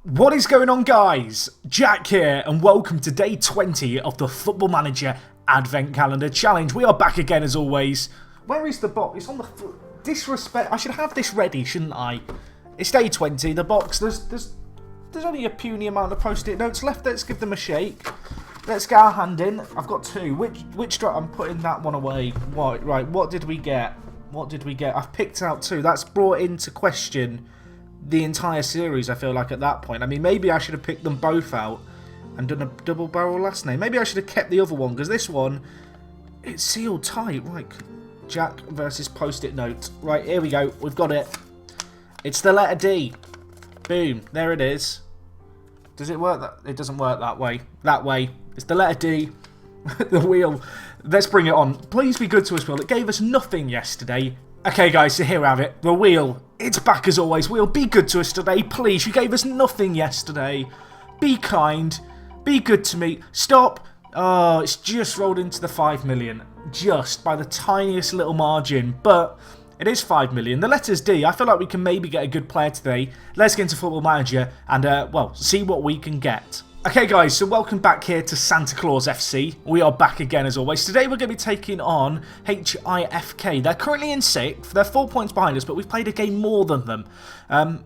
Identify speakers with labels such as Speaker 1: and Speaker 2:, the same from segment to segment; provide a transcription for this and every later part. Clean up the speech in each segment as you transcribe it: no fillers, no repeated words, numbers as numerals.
Speaker 1: What is going on, guys? Jack here, and welcome to day 20 of the Football Manager Advent Calendar Challenge. We are back again as always. Where is the box? It's on the disrespect. I should have this ready, shouldn't I? It's day 20. The box. There's only a puny amount of post-it notes left. Let's give them a shake. Let's get our hand in. I've got two. Which I'm putting that one away. Right. What did we get? I've picked out two. That's brought into question the entire series, I feel like, at that point. I mean, maybe I should have picked them both out and done a double barrel last name. Maybe I should have kept the other one, because this one, it's sealed tight. Right, Jack versus post-it note. Right, here we go. We've got it. It's the letter D. Boom. There it is. Does it work? It doesn't work that way. That way. It's the letter D. The wheel. Let's bring it on. Please be good to us, Will. It gave us nothing yesterday. Okay, guys, so here we have it. The wheel. It's back as always. Wheel, be good to us today, please. You gave us nothing yesterday. Be kind. Be good to me. Stop. Oh, it's just rolled into the 5 million. Just by the tiniest little margin. But it is 5 million. The letter's D. I feel like we can maybe get a good player today. Let's get into Football Manager and, well, see what we can get. Okay, guys, so welcome back here to Santa Claus FC. We are back again as always. Today we're going to be taking on HIFK. They're currently in 6th. They're 4 points behind us, but we've played a game more than them.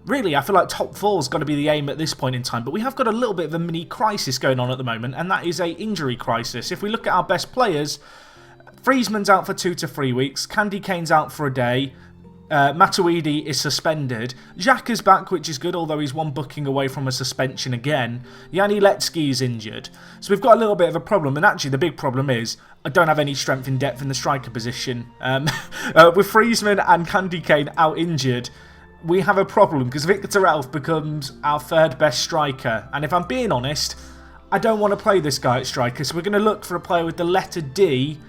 Speaker 1: Really, I feel like top 4's got to be the aim at this point in time, but we have got a little bit of a mini crisis going on at the moment, and that is a injury crisis. If we look at our best players, Friesman's out for 2 to 3 weeks. Candy Kane's out for a day. Matuidi is suspended. Xhaka's back, which is good, although he's one booking away from a suspension again. Yanni Letsky is injured. So we've got a little bit of a problem, and actually the big problem is I don't have any strength in depth in the striker position. With Friesman and Candy Kane out injured, we have a problem because Victor Elf becomes our third best striker. And if I'm being honest, I don't want to play this guy at striker, so we're going to look for a player with the letter D.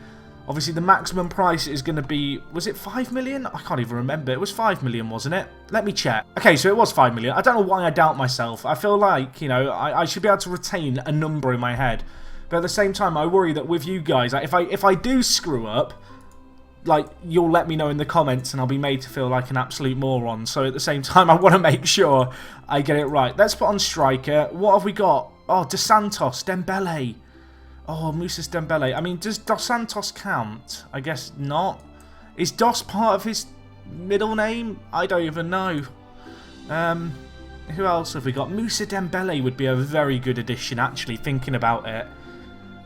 Speaker 1: Obviously, the maximum price is going to be... Was it 5 million? I can't even remember. It was 5 million, wasn't it? Let me check. Okay, so it was 5 million. I don't know why I doubt myself. I feel like, you know, I should be able to retain a number in my head. But at the same time, I worry that with you guys, like, if I do screw up, like, you'll let me know in the comments and I'll be made to feel like an absolute moron. So at the same time, I want to make sure I get it right. Let's put on striker. What have we got? Oh, Dos Santos, Dembele. Oh, Moussa Dembele. I mean, does Dos Santos count? I guess not. Is Dos part of his middle name? I don't even know. Who else have we got? Moussa Dembele would be a very good addition, actually, thinking about it.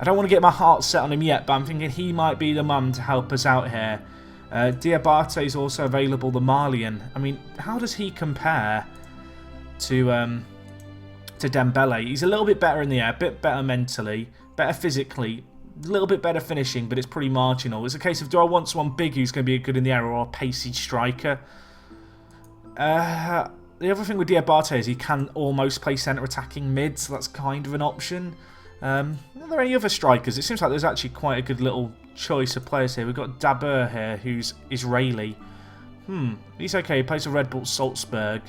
Speaker 1: I don't want to get my heart set on him yet, but I'm thinking he might be the man to help us out here. Diabate is also available, the Malian. I mean, how does he compare to Dembele? He's a little bit better in the air, a bit better mentally. Better physically, a little bit better finishing, but it's pretty marginal. It's a case of, do I want someone big who's going to be good in the air or a pacey striker? The other thing with Diabate is he can almost play centre attacking mid, so that's kind of an option. Are there any other strikers? It seems like there's actually quite a good little choice of players here. We've got Dabur here, who's Israeli. He's okay. He plays for Red Bull Salzburg.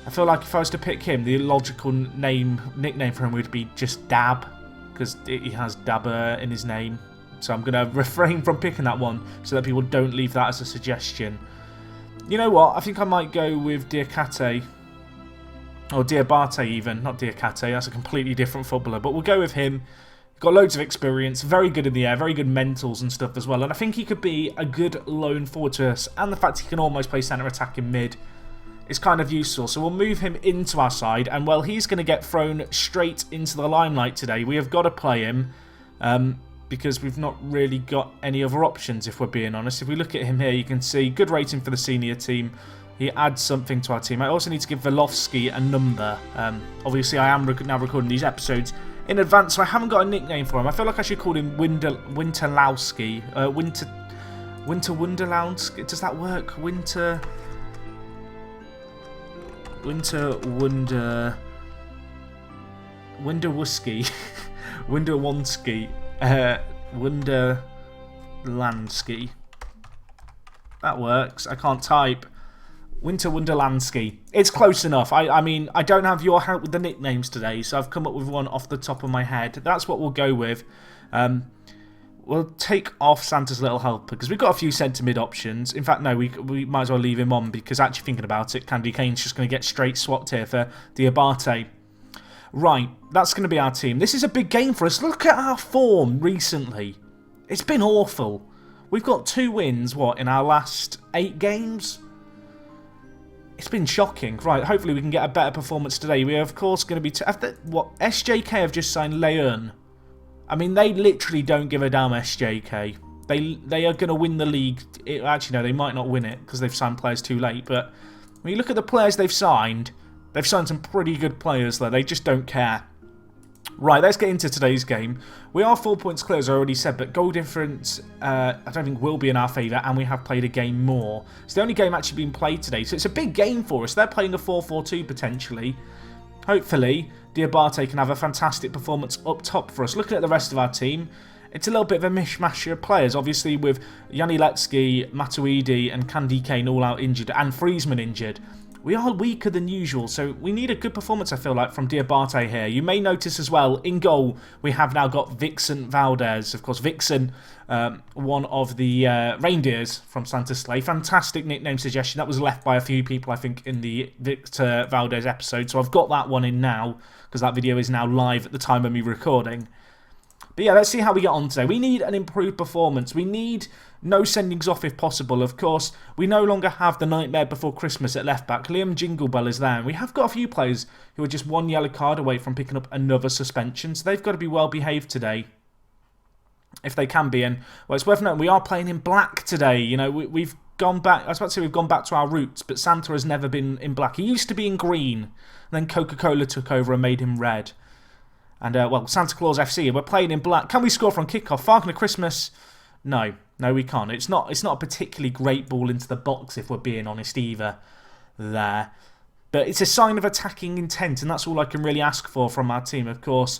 Speaker 1: I feel like if I was to pick him, the logical nickname for him would be just Dab, because he has Dabur in his name. So I'm going to refrain from picking that one so that people don't leave that as a suggestion. You know what? I think I might go with Diakate. Or Diabate even. Not Diakate. That's a completely different footballer. But we'll go with him. Got loads of experience. Very good in the air. Very good mentals and stuff as well. And I think he could be a good loan forward to us. And the fact he can almost play centre attacking mid is kind of useful. So we'll move him into our side, and well, he's going to get thrown straight into the limelight today. We have got to play him because we've not really got any other options, if we're being honest. If we look at him here, you can see good rating for the senior team. He adds something to our team. I also need to give Velovsky a number. Obviously, I am now recording these episodes in advance, so I haven't got a nickname for him. I feel like I should call him Winterlowski. Winter Wonderlowski. Does that work? Winter Wonderwuski. Winderwonski. Wonderlandsky. That works. I can't type. Winter Wonderlandsky. It's close enough. I mean, I don't have your help with the nicknames today, so I've come up with one off the top of my head. That's what we'll go with. We'll take off Santa's little helper because we've got a few centre mid options. In fact, no, we might as well leave him on because actually thinking about it, Candy Kane's just going to get straight swapped here for Diabate. Right, that's going to be our team. This is a big game for us. Look at our form recently. It's been awful. We've got 2 wins, in our last 8 games? It's been shocking. Right, hopefully we can get a better performance today. We are, of course, going to be... SJK have just signed Leon. I mean, they literally don't give a damn, SJK. They are going to win the league. Actually, no, they might not win it because they've signed players too late. But when you look at the players they've signed some pretty good players there. They just don't care. Right, let's get into today's game. We are 4 points clear, as I already said, but goal difference I don't think will be in our favour, and we have played a game more. It's the only game actually being played today, so it's a big game for us. They're playing a 4-4-2 potentially. Hopefully, Diabate can have a fantastic performance up top for us. Looking at the rest of our team, it's a little bit of a mishmash of players. Obviously, with Yanni Letsky, Matuidi and Candy Kane all out injured, and Friesman injured. We are weaker than usual, so we need a good performance, I feel like, from Diabate here. You may notice as well, in goal, we have now got Vixen Valdez. Of course, Vixen, one of the reindeers from Santa's Sleigh. Fantastic nickname suggestion. That was left by a few people, I think, in the Victor Valdez episode. So I've got that one in now, because that video is now live at the time of me recording. But yeah, let's see how we get on today. We need an improved performance. We need no sendings off if possible. Of course, we no longer have the Nightmare Before Christmas at left back. Liam Jinglebell is there. And we have got a few players who are just 1 yellow card away from picking up another suspension. So they've got to be well behaved today. If they can be. And well, it's worth noting we are playing in black today. You know, we've gone back. I was about to say we've gone back to our roots, but Santa has never been in black. He used to be in green. And then Coca-Cola took over and made him red. And, well, Santa Claus FC, we're playing in black. Can we score from kickoff? Falcon of Christmas? No. No, we can't. It's not a particularly great ball into the box, if we're being honest, either there. But it's a sign of attacking intent, and that's all I can really ask for from our team, of course.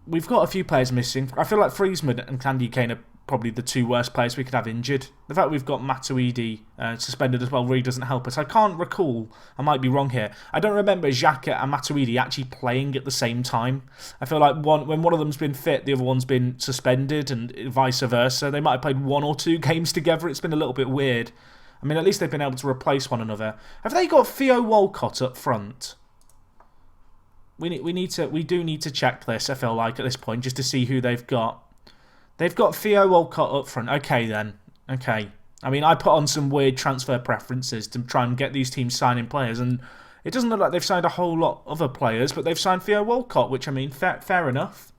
Speaker 1: We've got a few players missing. I feel like Friesman and Candy Kane are probably the 2 worst players we could have injured. The fact we've got Matuidi suspended as well really doesn't help us. I can't recall, I might be wrong here, I don't remember Xhaka and Matuidi actually playing at the same time. I feel like when one of them's been fit, the other one's been suspended and vice versa. They might have played 1 or 2 games together. It's been a little bit weird. I mean, at least they've been able to replace one another. Have they got Theo Walcott up front? We do need to check this, I feel like, at this point, just to see who they've got. They've got Theo Walcott up front. Okay, then. Okay. I mean, I put on some weird transfer preferences to try and get these teams signing players, and it doesn't look like they've signed a whole lot of other players, but they've signed Theo Walcott, which, I mean, fair enough.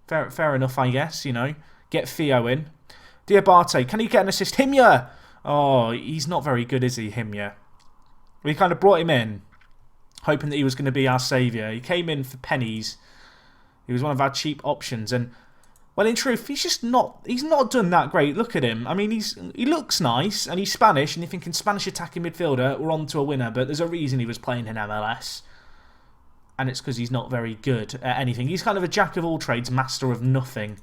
Speaker 1: Fair enough, I guess, you know. Get Theo in. Diabate, can he get an assist? Himya! Oh, he's not very good, is he, Himya? We kind of brought him in, hoping that he was going to be our saviour. He came in for pennies. He was one of our cheap options, and well, in truth, he's not done that great. Look at him. I mean, he looks nice, and he's Spanish, and you're thinking Spanish attacking midfielder, we're on to a winner, but there's a reason he was playing in MLS. And it's because he's not very good at anything. He's kind of a jack of all trades, master of nothing.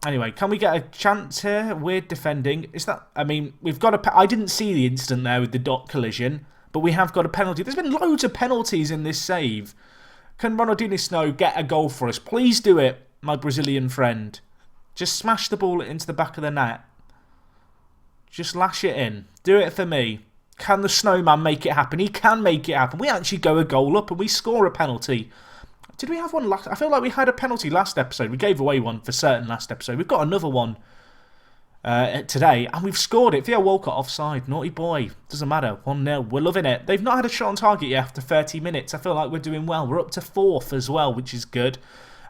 Speaker 1: Anyway, can we get a chance here? Weird defending. Is that... I mean, we've got a... I didn't see the incident there with the dot collision, but we have got a penalty. There's been loads of penalties in this save. Can Ronaldinho Snow get a goal for us? Please do it, my Brazilian friend. Just smash the ball into the back of the net. Just lash it in. Do it for me. Can the Snowman make it happen? He can make it happen. We actually go a goal up and we score a penalty. Did we have one last... I feel like we had a penalty last episode. We gave away one for certain last episode. We've got another one today, and we've scored it. Theo Walcott offside. Naughty boy. Doesn't matter. 1-0. We're loving it. They've not had a shot on target yet after 30 minutes. I feel like we're doing well. We're up to 4th as well, which is good.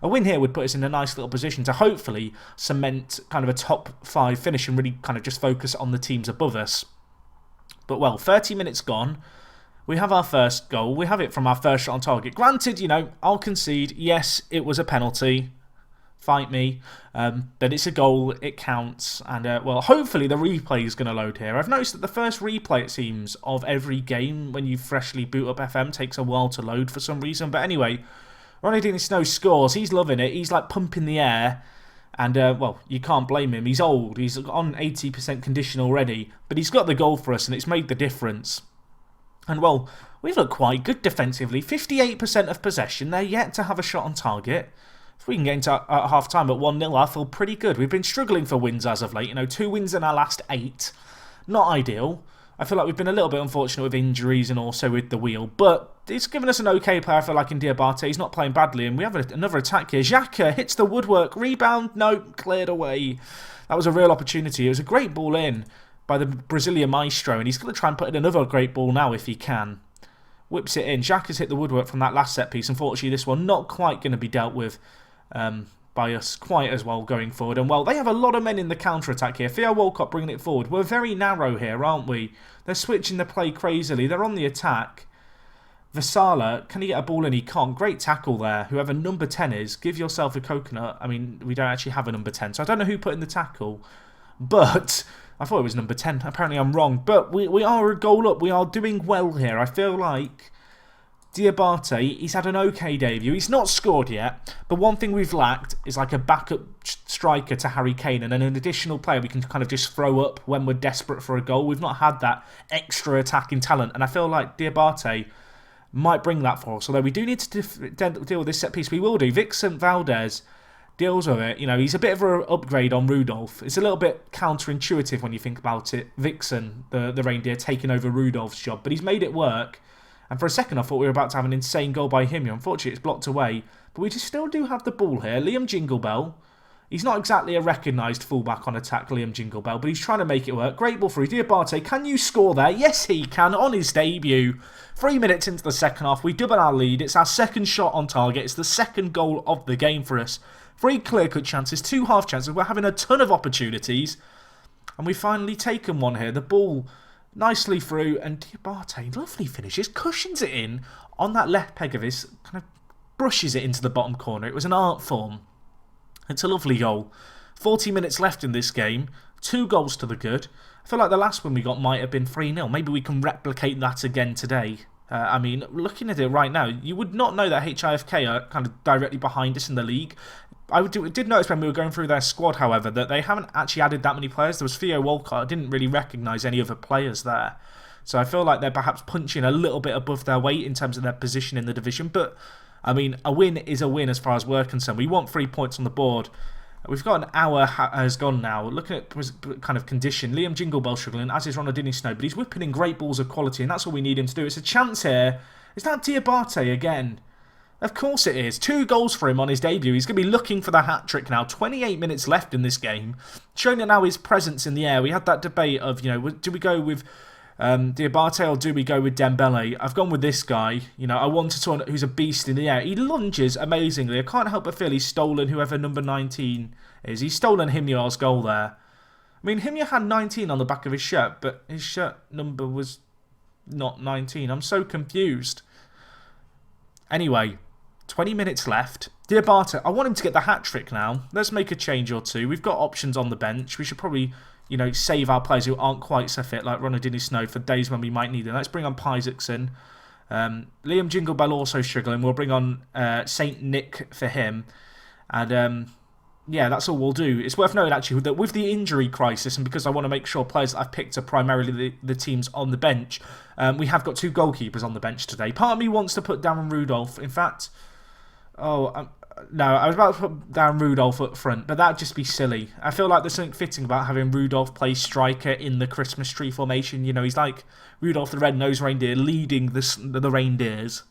Speaker 1: A win here would put us in a nice little position to hopefully cement kind of a top 5 finish and really kind of just focus on the teams above us. But, well, 30 minutes gone. We have our first goal. We have it from our first shot on target. Granted, you know, I'll concede. Yes, it was a penalty. Fight me. But it's a goal. It counts. And, well, hopefully the replay is going to load here. I've noticed that the first replay, it seems, of every game when you freshly boot up FM takes a while to load for some reason. But anyway, Ronaldinho Snow scores. He's loving it. He's, like, pumping the air. And, well, you can't blame him. He's old. He's on 80% condition already. But he's got the goal for us, and it's made the difference. And, well, we've looked quite good defensively. 58% of possession. They're yet to have a shot on target. if we can get into half-time at 1-0, I feel pretty good. We've been struggling for wins as of late. 2 wins in our last 8. Not ideal. I feel like we've been a little bit unfortunate with injuries and also with the wheel. But it's given us an okay player, I feel like, in Diabate. He's not playing badly. And we have another attack here. Xhaka hits the woodwork. Rebound. No, cleared away. That was a real opportunity. It was a great ball in by the Brazilian maestro. And he's going to try and put in another great ball now if he can. Whips it in. Xhaka's hit the woodwork from that last set piece. Unfortunately, this one not quite going to be dealt with by us quite as well going forward. And, well, they have a lot of men in the counter-attack here. Theo Walcott bringing it forward. We're very narrow here, aren't we? They're switching the play crazily. They're on the attack. Vasala, can he get a ball in? He can't. Great tackle there. Whoever number 10 is, give yourself a coconut. I mean, we don't actually have a number 10, so I don't know who put in the tackle. But I thought it was number 10. Apparently I'm wrong. But we are a goal up. We are doing well here. I feel like Diabate, he's had an okay debut. He's not scored yet, but one thing we've lacked is like a backup striker to Harry Kane and an additional player we can kind of just throw up when we're desperate for a goal. We've not had that extra attacking talent, and I feel like Diabate might bring that for us. Although we do need to deal with this set piece, we will do. Vixen Valdez deals with it. He's a bit of an upgrade on Rudolph. It's a little bit counterintuitive when you think about it. Vixen, the reindeer, taking over Rudolph's job, but he's made it work. And for a second, I thought we were about to have an insane goal by him. Unfortunately, it's blocked away. But we just still do have the ball here. Liam Jinglebell. He's not exactly a recognised fullback on attack, Liam Jinglebell, but he's trying to make it work. Great ball through. Diabate, can you score there? Yes, he can on his debut. 3 minutes into the second half, we double our lead. It's our second shot on target. It's the second goal of the game for us. 3 clear-cut chances, 2 half chances. We're having a ton of opportunities. And we've finally taken one here. The ball nicely through, and Diabate, lovely finishes, cushions it in on that left peg of his, kind of brushes it into the bottom corner. It was an art form. It's a lovely goal. 40 minutes left in this game, 2 goals to the good. I feel like the last one we got might have been 3-0. Maybe we can replicate that again today. I mean, looking at it right now, you would not know that HIFK are kind of directly behind us in the league. I did notice when we were going through their squad, however, that they haven't actually added that many players. There was Theo Walcott. I didn't really recognise any other players there. So I feel like they're perhaps punching a little bit above their weight in terms of their position in the division. But, I mean, a win is a win as far as we're concerned. We want 3 points on the board. We've got an hour has gone now. Looking at kind of condition, Liam Jinglebell struggling, as is Ronaldinho Snow, but he's whipping in great balls of quality, and that's all we need him to do. It's a chance here. Is that Diabate again? Of course it is. 2 goals for him on his debut. He's going to be looking for the hat-trick now. 28 minutes left in this game. Showing that now his presence in the air. We had that debate of, do we go with Diabate or do we go with Dembele? I've gone with this guy. I wanted someone who's a beast in the air. He lunges amazingly. I can't help but feel he's stolen whoever number 19 is. He's stolen Himyar's goal there. I mean, Himyar had 19 on the back of his shirt, but his shirt number was not 19. I'm so confused. Anyway, 20 minutes left. Diabate, I want him to get the hat-trick now. Let's make a change or two. We've got options on the bench. We should probably, save our players who aren't quite so fit, like Ronaldinho Snow, for days when we might need them. Let's bring on Isaacson. Liam Jinglebell also struggling. We'll bring on Saint Nick for him. And, yeah, that's all we'll do. It's worth noting, actually, that with the injury crisis, and because I want to make sure players that I've picked are primarily the teams on the bench, we have got 2 goalkeepers on the bench today. Part of me wants to put Darren Rudolph. In fact, no, I was about to put Darren Rudolph up front, but that'd just be silly. I feel like there's something fitting about having Rudolph play striker in the Christmas tree formation. He's like Rudolph the Red-Nosed Reindeer leading the reindeers.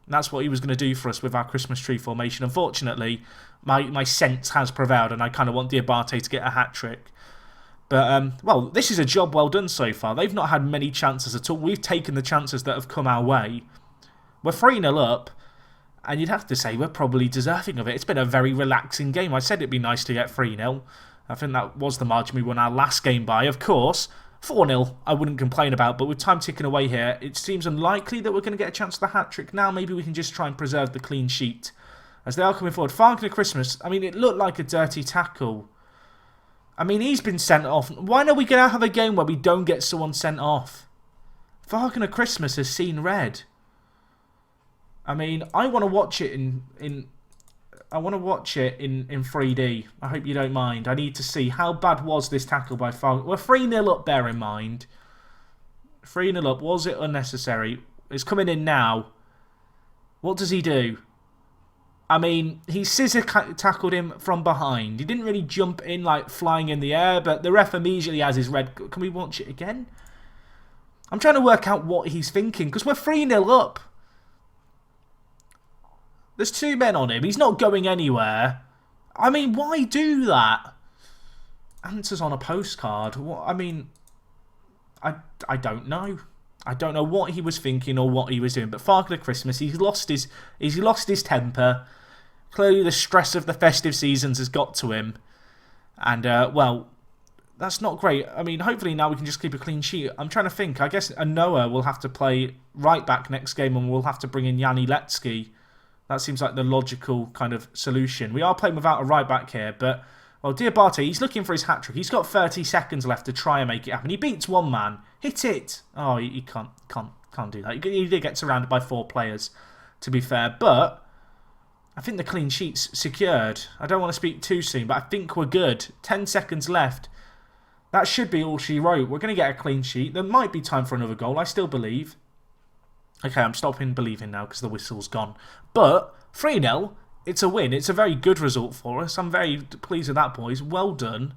Speaker 1: And that's what he was going to do for us with our Christmas tree formation. Unfortunately, my sense has prevailed, and I kind of want Diabate to get a hat-trick. But, well, this is a job well done so far. They've not had many chances at all. We've taken the chances that have come our way. We're 3-0 up, and you'd have to say we're probably deserving of it. It's been a very relaxing game. I said it'd be nice to get 3-0. I think that was the margin we won our last game by, of course. 4-0, I wouldn't complain about, but with time ticking away here, it seems unlikely that we're going to get a chance at the hat-trick. Now maybe we can just try and preserve the clean sheet. As they are coming forward, Farkner Christmas, I mean, it looked like a dirty tackle. I mean, he's been sent off. Why are we going to have a game where we don't get someone sent off? Farkner Christmas has seen red. I mean, I want to watch it in 3D. I hope you don't mind. I need to see how bad was this tackle by Farkner. We're 3-0 up, bear in mind. 3-0 up. Was it unnecessary? It's coming in now. What does he do? I mean, he scissor tackled him from behind. He didn't really jump in like flying in the air, but the ref immediately has his red. Can we watch it again? I'm trying to work out what he's thinking, because we're 3-0 up. There's 2 men on him. He's not going anywhere. I mean, why do that? Answers on a postcard. What? I mean, I don't know. I don't know what he was thinking or what he was doing. But Father Christmas, he's lost his temper. Clearly, the stress of the festive seasons has got to him, and well, that's not great. I mean, hopefully now we can just keep a clean sheet. I'm trying to think. I guess Noah will have to play right back next game, and we'll have to bring in Yanni Letsky. That seems like the logical kind of solution. We are playing without a right back here, but well, Diabate, he's looking for his hat-trick. He's got 30 seconds left to try and make it happen. He beats one man. Hit it. Oh, he can't do that. He did get surrounded by 4 players, to be fair. But I think the clean sheet's secured. I don't want to speak too soon, but I think we're good. 10 seconds left. That should be all she wrote. We're going to get a clean sheet. There might be time for another goal. I still believe. Okay, I'm stopping believing now because the whistle's gone. But 3-0. It's a win. It's a very good result for us. I'm very pleased with that, boys. Well done.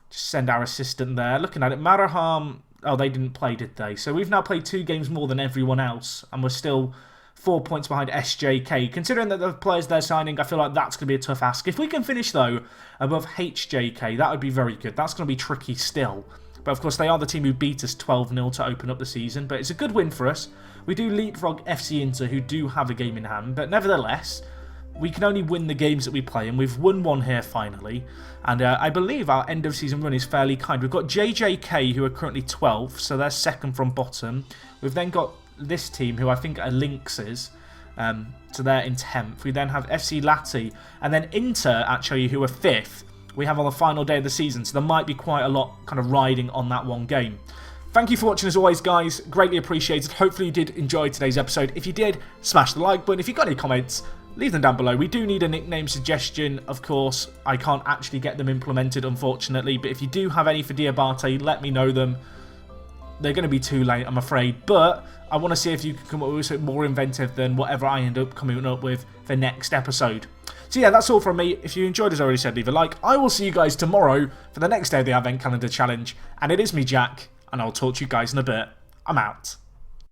Speaker 1: Just send our assistant there. Looking at it, Maraham... Oh, they didn't play, did they? So we've now played 2 games more than everyone else. And we're still 4 points behind SJK. Considering that the players they're signing, I feel like that's going to be a tough ask. If we can finish, though, above HJK, that would be very good. That's going to be tricky still. But, of course, they are the team who beat us 12-0 to open up the season. But it's a good win for us. We do leapfrog FC Inter, who do have a game in hand. But nevertheless... we can only win the games that we play, and we've won one here finally. And I believe our end of season run is fairly kind. We've got JJK, who are currently 12th, so they're second from bottom. We've then got this team, who I think are Lynxes, so they're in 10th. We then have FC Lati, and then Inter, actually, who are 5th. We have on the final day of the season, so there might be quite a lot kind of riding on that one game. Thank you for watching as always, guys. Greatly appreciated. Hopefully you did enjoy today's episode. If you did, smash the like button. If you've got any comments, leave them down below. We do need a nickname suggestion, of course. I can't actually get them implemented, unfortunately. But if you do have any for Diabate, let me know them. They're going to be too late, I'm afraid. But I want to see if you can come up with something more inventive than whatever I end up coming up with for next episode. So yeah, that's all from me. If you enjoyed, as I already said, leave a like. I will see you guys tomorrow for the next day of the Advent Calendar Challenge. And it is me, Jack. And I'll talk to you guys in a bit. I'm out.